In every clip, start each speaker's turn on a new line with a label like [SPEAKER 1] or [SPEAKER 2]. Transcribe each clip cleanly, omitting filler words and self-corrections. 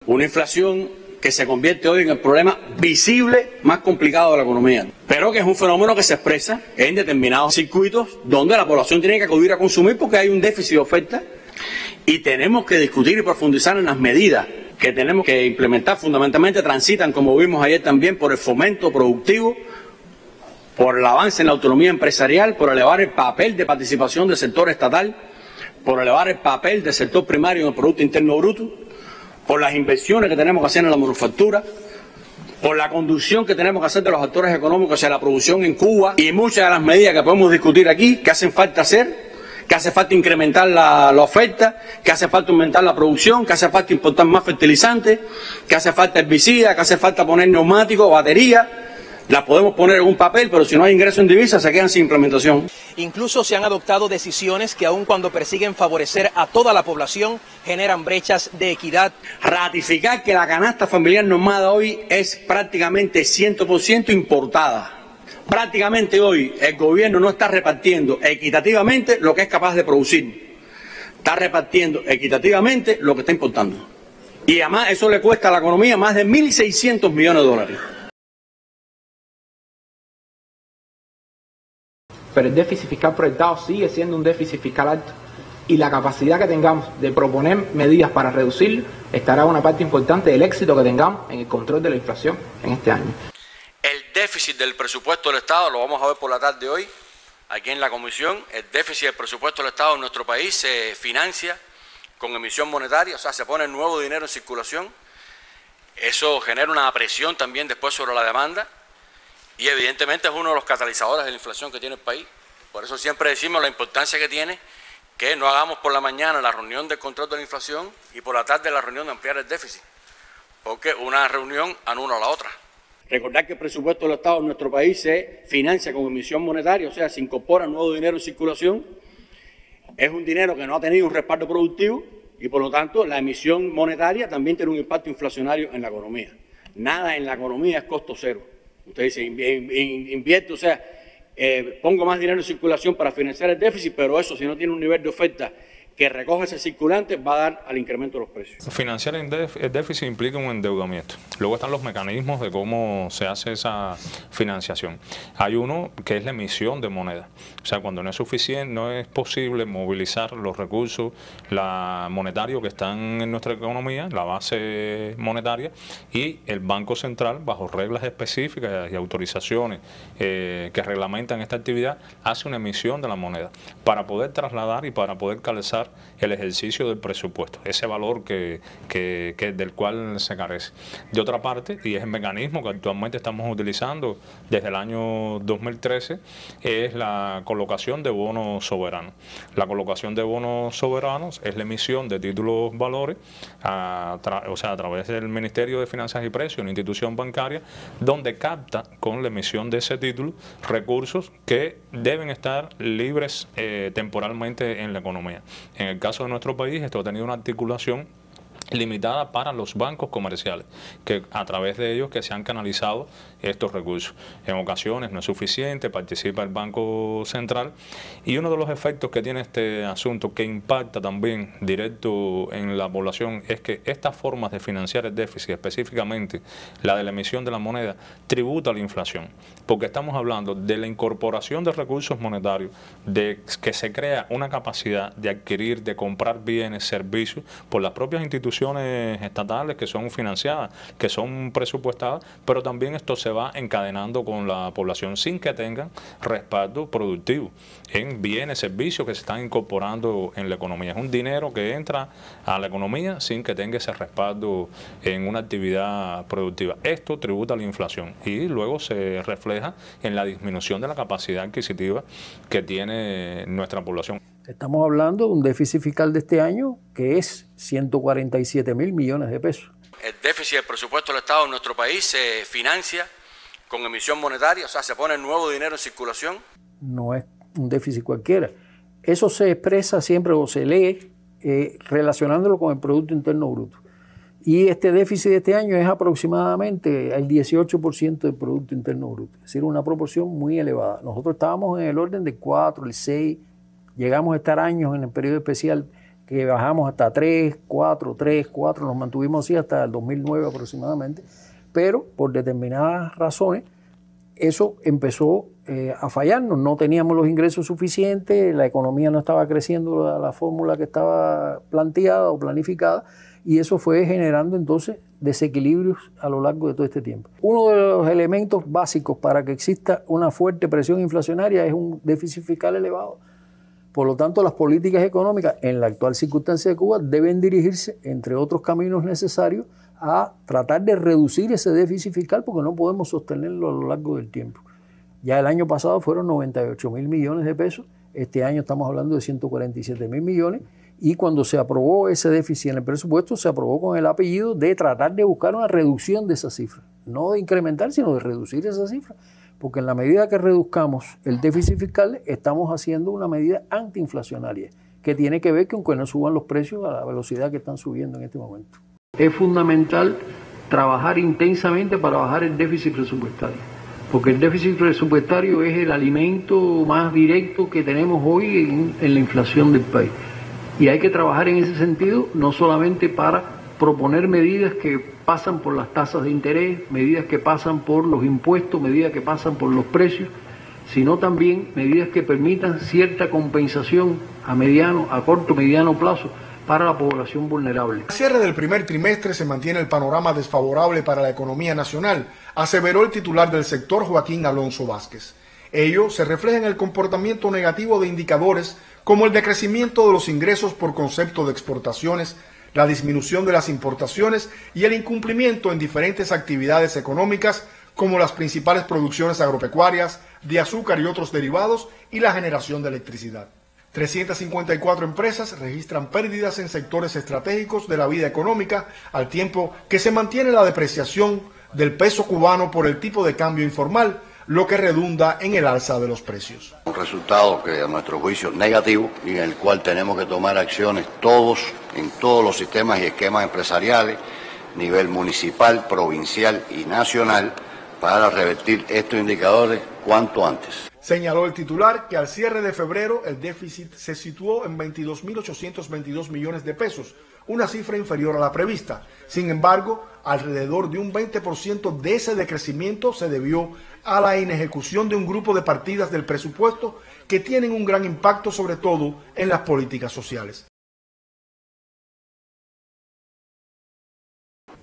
[SPEAKER 1] Una inflación que se convierte hoy en el problema visible más complicado de la economía, pero que es un fenómeno que se expresa en determinados circuitos donde la población tiene que acudir a consumir porque hay un déficit de oferta y tenemos que discutir y profundizar en las medidas que tenemos que implementar. Fundamentalmente transitan, como vimos ayer también, por el fomento productivo, por el avance en la autonomía empresarial, por elevar el papel de participación del sector estatal, por elevar el papel del sector primario en el Producto Interno Bruto, por las inversiones que tenemos que hacer en la manufactura, por la conducción que tenemos que hacer de los actores económicos hacia la producción en Cuba y muchas de las medidas que podemos discutir aquí, que hacen falta hacer, que hace falta incrementar la oferta, que hace falta aumentar la producción, que hace falta importar más fertilizantes, que hace falta herbicidas, que hace falta poner neumáticos, baterías. Las podemos poner en un papel, pero si no hay ingreso en divisas se quedan sin implementación.
[SPEAKER 2] Incluso se han adoptado decisiones que aun cuando persiguen favorecer a toda la población, generan brechas de equidad.
[SPEAKER 1] Ratificar que la canasta familiar normada hoy es prácticamente 100% importada. Prácticamente hoy el gobierno no está repartiendo equitativamente lo que es capaz de producir. Está repartiendo equitativamente lo que está importando. Y además eso le cuesta a la economía más de 1.600 millones de dólares.
[SPEAKER 3] Pero el déficit fiscal proyectado sigue siendo un déficit fiscal alto y la capacidad que tengamos de proponer medidas para reducirlo estará una parte importante del éxito que tengamos en el control de la inflación en este año.
[SPEAKER 1] El déficit del presupuesto del Estado, lo vamos a ver por la tarde de hoy, aquí en la comisión, el déficit del presupuesto del Estado en nuestro país se financia con emisión monetaria, o sea, se pone nuevo dinero en circulación. Eso genera una presión también después sobre la demanda. Y evidentemente es uno de los catalizadores de la inflación que tiene el país. Por eso siempre decimos la importancia que tiene que no hagamos por la mañana la reunión del control de la inflación y por la tarde la reunión de ampliar el déficit, porque una reunión anula a la otra. Recordar que el presupuesto del Estado en nuestro país se financia con emisión monetaria, o sea, se incorpora nuevo dinero en circulación. Es un dinero que no ha tenido un respaldo productivo y por lo tanto la emisión monetaria también tiene un impacto inflacionario en la economía. Nada en la economía es costo cero. Usted dice, invierte, o sea, pongo más dinero en circulación para financiar el déficit, pero eso, si no tiene un nivel de oferta que recoja ese circulante, va a dar al incremento de los precios.
[SPEAKER 4] Financiar el déficit implica un endeudamiento. Luego están los mecanismos de cómo se hace esa financiación. Hay uno que es la emisión de moneda. O sea, cuando no es suficiente, no es posible movilizar los recursos monetarios que están en nuestra economía, la base monetaria, y el Banco Central, bajo reglas específicas y autorizaciones que reglamentan esta actividad, hace una emisión de la moneda para poder trasladar y para poder calzar el ejercicio del presupuesto, ese valor del cual se carece. De otra parte, y es el mecanismo que actualmente estamos utilizando desde el año 2013, es la colocación de bonos soberanos. La colocación de bonos soberanos es la emisión de títulos valores, a través del Ministerio de Finanzas y Precios, una institución bancaria, donde capta con la emisión de ese título recursos que deben estar libres temporalmente en la economía. En el caso de nuestro país, esto ha tenido una articulación limitada para los bancos comerciales, que a través de ellos que se han canalizado estos recursos. En ocasiones no es suficiente, participa el Banco Central, y uno de los efectos que tiene este asunto, que impacta también directo en la población, es que estas formas de financiar el déficit, específicamente la de la emisión de la moneda, tributa a la inflación, porque estamos hablando de la incorporación de recursos monetarios, de que se crea una capacidad de adquirir, de comprar bienes, servicios, por las propias instituciones estatales que son financiadas, que son presupuestadas, pero también esto se va encadenando con la población sin que tengan respaldo productivo en bienes, servicios que se están incorporando en la economía. Es un dinero que entra a la economía sin que tenga ese respaldo en una actividad productiva. Esto tributa a la inflación y luego se refleja en la disminución de la capacidad adquisitiva que tiene nuestra población.
[SPEAKER 5] Estamos hablando de un déficit fiscal de este año que es 147.000 millones de pesos.
[SPEAKER 1] El déficit del presupuesto del Estado en nuestro país se financia con emisión monetaria, o sea, se pone nuevo dinero en circulación.
[SPEAKER 5] No es un déficit cualquiera. Eso se expresa siempre o se lee relacionándolo con el Producto Interno Bruto. Y este déficit de este año es aproximadamente el 18% del Producto Interno Bruto, es decir, una proporción muy elevada. Nosotros estábamos en el orden de 4, el 6, llegamos a estar años en el periodo especial que bajamos hasta 3, 4, nos mantuvimos así hasta el 2009 aproximadamente, pero por determinadas razones eso empezó a fallarnos, no teníamos los ingresos suficientes, la economía no estaba creciendo la fórmula que estaba planteada o planificada, y eso fue generando entonces desequilibrios a lo largo de todo este tiempo. Uno de los elementos básicos para que exista una fuerte presión inflacionaria es un déficit fiscal elevado. Por lo tanto, las políticas económicas en la actual circunstancia de Cuba deben dirigirse, entre otros caminos necesarios, a tratar de reducir ese déficit fiscal porque no podemos sostenerlo a lo largo del tiempo. Ya el año pasado fueron 98.000 millones de pesos, este año estamos hablando de 147.000 millones, y cuando se aprobó ese déficit en el presupuesto, se aprobó con el apellido de tratar de buscar una reducción de esa cifra, no de incrementar, sino de reducir esa cifra, porque en la medida que reduzcamos el déficit fiscal, estamos haciendo una medida antiinflacionaria, que tiene que ver con que no suban los precios a la velocidad que están subiendo en este momento. Es fundamental trabajar intensamente para bajar el déficit presupuestario, porque el déficit presupuestario es el alimento más directo que tenemos hoy en la inflación del país. Y hay que trabajar en ese sentido, no solamente para proponer medidas que pasan por las tasas de interés, medidas que pasan por los impuestos, medidas que pasan por los precios, sino también medidas que permitan cierta compensación a corto, mediano plazo para la población vulnerable.
[SPEAKER 6] Al cierre del primer trimestre se mantiene el panorama desfavorable para la economía nacional, aseveró el titular del sector, Joaquín Alonso Vázquez. Ello se refleja en el comportamiento negativo de indicadores como el decrecimiento de los ingresos por concepto de exportaciones, la disminución de las importaciones y el incumplimiento en diferentes actividades económicas como las principales producciones agropecuarias, de azúcar y otros derivados y la generación de electricidad. 354 empresas registran pérdidas en sectores estratégicos de la vida económica, al tiempo que se mantiene la depreciación del peso cubano por el tipo de cambio informal, lo que redunda en el alza de los precios.
[SPEAKER 7] Un resultado que a nuestro juicio negativo y en el cual tenemos que tomar acciones todos, en todos los sistemas y esquemas empresariales, nivel municipal, provincial y nacional, para revertir estos indicadores cuanto antes.
[SPEAKER 6] Señaló el titular que al cierre de febrero el déficit se situó en 22.822 millones de pesos, una cifra inferior a la prevista. Sin embargo, alrededor de un 20% de ese decrecimiento se debió a la inejecución de un grupo de partidas del presupuesto que tienen un gran impacto sobre todo en las políticas sociales.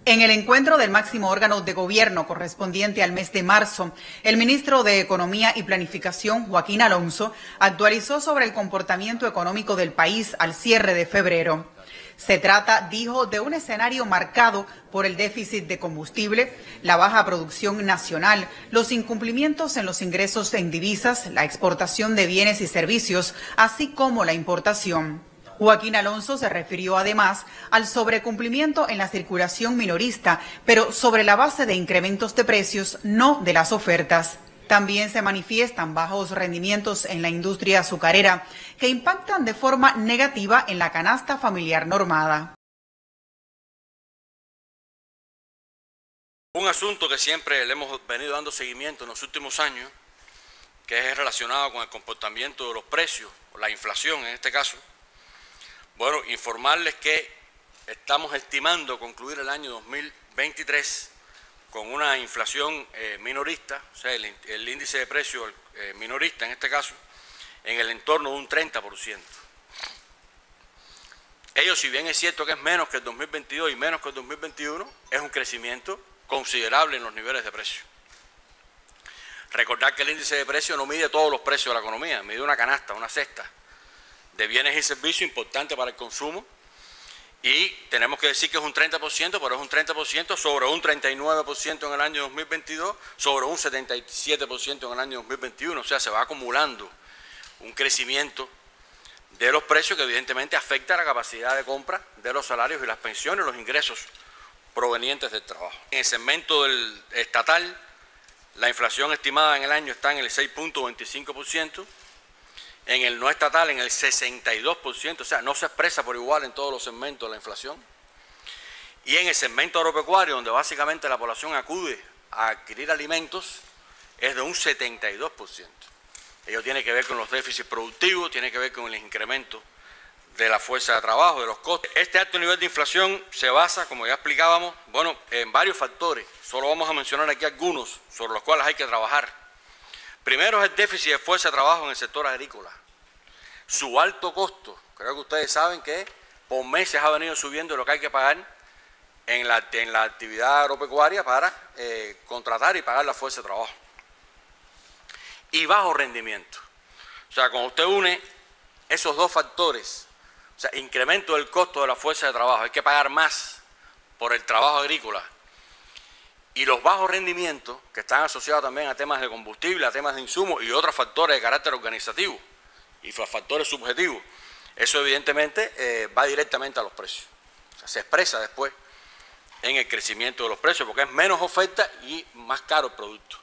[SPEAKER 8] En el encuentro del máximo órgano de gobierno correspondiente al mes de marzo, el ministro de Economía y Planificación, Joaquín Alonso, actualizó sobre el comportamiento económico del país al cierre de febrero. Se trata, dijo, de un escenario marcado por el déficit de combustible, la baja producción nacional, los incumplimientos en los ingresos en divisas, la exportación de bienes y servicios, así como la importación. Joaquín Alonso se refirió además al sobrecumplimiento en la circulación minorista, pero sobre la base de incrementos de precios, no de las ofertas. También se manifiestan bajos rendimientos en la industria azucarera, que impactan de forma negativa en la canasta familiar normada.
[SPEAKER 1] Un asunto que siempre le hemos venido dando seguimiento en los últimos años, que es relacionado con el comportamiento de los precios, la inflación en este caso. Bueno, informarles que estamos estimando concluir el año 2023 con una inflación minorista, o sea, el índice de precio minorista en este caso, en el entorno de un 30%. Ello, si bien es cierto que es menos que el 2022 y menos que el 2021, es un crecimiento considerable en los niveles de precio. Recordar que el índice de precio no mide todos los precios de la economía, mide una canasta, una cesta de bienes y servicios importante para el consumo, y tenemos que decir que es un 30%, pero es un 30% sobre un 39% en el año 2022, sobre un 77% en el año 2021, o sea, se va acumulando un crecimiento de los precios que evidentemente afecta a la capacidad de compra de los salarios y las pensiones, los ingresos provenientes del trabajo. En el segmento del estatal, la inflación estimada en el año está en el 6.25%, en el no estatal en el 62%, o sea, no se expresa por igual en todos los segmentos la inflación. Y en el segmento agropecuario, donde básicamente la población acude a adquirir alimentos, es de un 72%. Ello tiene que ver con los déficits productivos, tiene que ver con el incremento de la fuerza de trabajo, de los costos. Este alto nivel de inflación se basa, como ya explicábamos, bueno, en varios factores. Solo vamos a mencionar aquí algunos sobre los cuales hay que trabajar. Primero es el déficit de fuerza de trabajo en el sector agrícola. Su alto costo, creo que ustedes saben que por meses ha venido subiendo lo que hay que pagar en la actividad agropecuaria para contratar y pagar la fuerza de trabajo. Y bajo rendimiento. O sea, cuando usted une esos dos factores, o sea, incremento del costo de la fuerza de trabajo, hay que pagar más por el trabajo agrícola, y los bajos rendimientos, que están asociados también a temas de combustible, a temas de insumos y otros factores de carácter organizativo y factores subjetivos, eso evidentemente va directamente a los precios. O sea, se expresa después en el crecimiento de los precios, porque es menos oferta y más caro el producto.